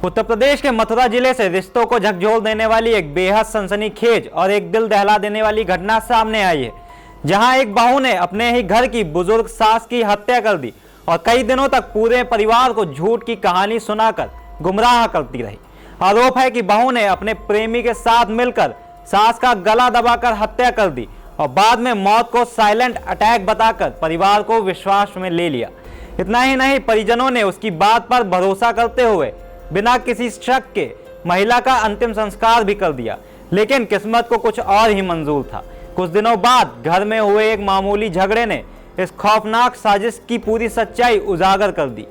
उत्तर प्रदेश के मथुरा जिले से रिश्तों को झकझोर देने वाली एक बेहद सनसनीखेज और एक दिल दहला देने वाली घटना सामने आई है, जहां एक बहू ने अपने ही घर की बुजुर्ग सास की हत्या कर दी और कई दिनों तक पूरे परिवार को झूठ की कहानी सुनाकर गुमराह करती रही। आरोप है कि बहू ने अपने प्रेमी के साथ मिलकर सास का गला दबाकर हत्या कर दी और बाद में मौत को साइलेंट अटैक बताकर परिवार को विश्वास में ले लिया। इतना ही नहीं, परिजनों ने उसकी बात पर भरोसा करते हुए बिना किसी शक के महिला का अंतिम संस्कार भी कर दिया। लेकिन किस्मत को कुछ और ही मंजूर था। कुछ दिनों बाद घर में हुए एक मामूली झगड़े ने इस खौफनाक साजिश की पूरी सच्चाई उजागर कर दी।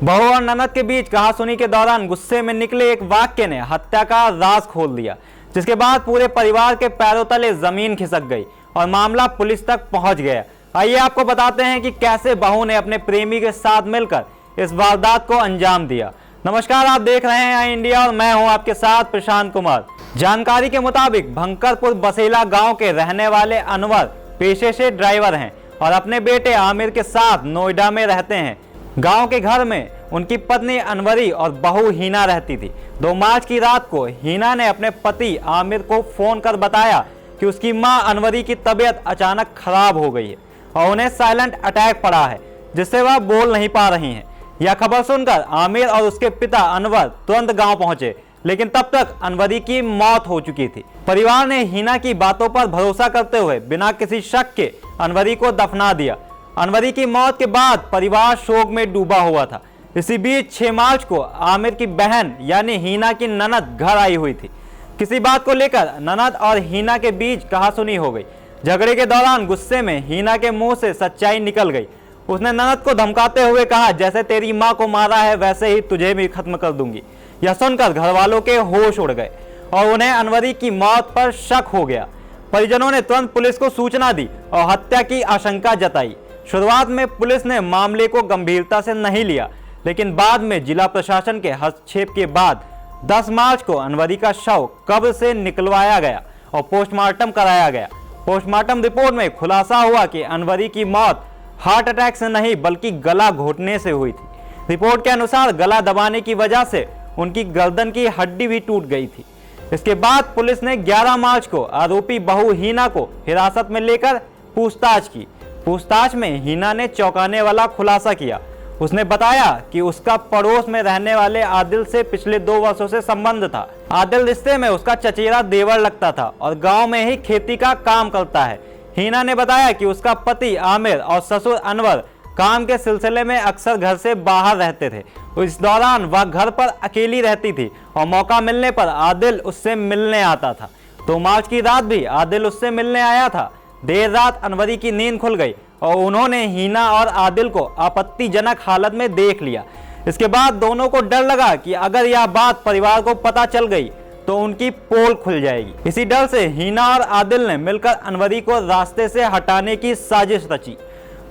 बहू और ननद के बीच कहासुनी के दौरान गुस्से में निकले एक वाक्य ने हत्या का राज खोल दिया, जिसके बाद पूरे परिवार के पैरों तले जमीन खिसक गई और मामला पुलिस तक पहुंच गया। आइए आपको बताते हैं कि कैसे बहू ने अपने प्रेमी के साथ मिलकर इस वारदात को अंजाम दिया। नमस्कार, आप देख रहे हैं आई इंडिया और मैं हूं आपके साथ प्रशांत कुमार। जानकारी के मुताबिक भंकरपुर बसेला गांव के रहने वाले अनवर पेशे से ड्राइवर हैं और अपने बेटे आमिर के साथ नोएडा में रहते हैं। गांव के घर में उनकी पत्नी अनवरी और बहू हीना रहती थी। 2 मार्च की रात को हीना ने अपने पति आमिर को फोन कर बताया कि उसकी मां अनवरी की तबीयत अचानक खराब हो गई है और उन्हें साइलेंट अटैक पड़ा है, जिससे वह बोल नहीं पा रही हैं। यह खबर सुनकर आमिर और उसके पिता अनवर तुरंत गांव पहुंचे, लेकिन तब तक अनवरी की मौत हो चुकी थी। परिवार ने हीना की बातों पर भरोसा करते हुए बिना किसी शक के अनवरी को दफना दिया। अनवरी की मौत के बाद परिवार शोक में डूबा हुआ था। इसी बीच 6 मार्च को आमिर की बहन यानी हीना की ननद घर आई हुई थी। किसी बात को लेकर ननद और हीना के बीच कहासुनी हो गई। झगड़े के दौरान गुस्से में हीना के मुंह से सच्चाई निकल गई। उसने ननद को धमकाते हुए कहा, जैसे तेरी मां को मारा है वैसे ही तुझे भी खत्म कर दूंगी। यह सुनकर घर वालों के होश उड़ गए और उन्हें अनवरी की मौत पर शक हो गया। परिजनों ने तुरंत पुलिस को सूचना दी और हत्या की आशंका जताई। शुरुआत में पुलिस ने मामले को गंभीरता से नहीं लिया, लेकिन बाद में जिला प्रशासन के हस्तक्षेप के बाद 10 मार्च को अनवरी का शव कब्र से निकलवाया गया और पोस्टमार्टम कराया गया। पोस्टमार्टम रिपोर्ट में खुलासा हुआ कि अनवरी की मौत हार्ट अटैक से नहीं बल्कि गला घोटने से हुई थी। रिपोर्ट के अनुसार गला दबाने की वजह से उनकी गर्दन की हड्डी भी टूट गई थी। इसके बाद पुलिस ने 11 मार्च को आरोपी बहू हीना को हिरासत में लेकर पूछताछ की। पूछताछ में हीना ने चौंकाने वाला खुलासा किया। उसने बताया कि उसका पड़ोस में रहने वाले आदिल से पिछले 2 वर्षों से संबंध था। आदिल रिश्ते में उसका चचेरा देवर लगता था और गांव में ही खेती का काम करता है। हीना ने बताया कि उसका पति आमिर और ससुर अनवर काम के सिलसिले में अक्सर घर से बाहर रहते थे। इस दौरान वह घर पर अकेली रहती थी और मौका मिलने पर आदिल उससे मिलने आता था। 2 मार्च की रात भी आदिल उससे मिलने आया था। देर रात अनवरी की नींद खुल गई और उन्होंने हीना और आदिल को आपत्तिजनक हालत में देख लिया। इसके बाद दोनों को डर लगा कि अगर यह बात परिवार को पता चल गई तो उनकी पोल खुल जाएगी। इसी डर से हीना और आदिल ने मिलकर अनवरी को रास्ते से हटाने की साजिश रची।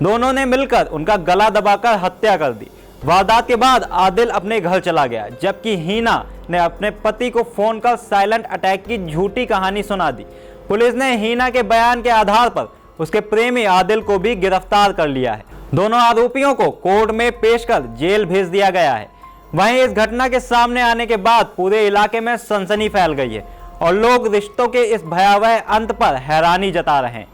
दोनों ने मिलकर उनका गला दबाकर हत्या कर दी। वारदात के बाद आदिल अपने घर चला गया, जबकि हीना ने अपने पति को फोन कर साइलेंट अटैक की झूठी कहानी सुना दी। पुलिस ने हीना के बयान के आधार पर उसके प्रेमी आदिल को भी गिरफ्तार कर लिया है। दोनों आरोपियों को कोर्ट में पेश कर जेल भेज दिया गया है। वहीं इस घटना के सामने आने के बाद पूरे इलाके में सनसनी फैल गई है और लोग रिश्तों के इस भयावह अंत पर हैरानी जता रहे हैं।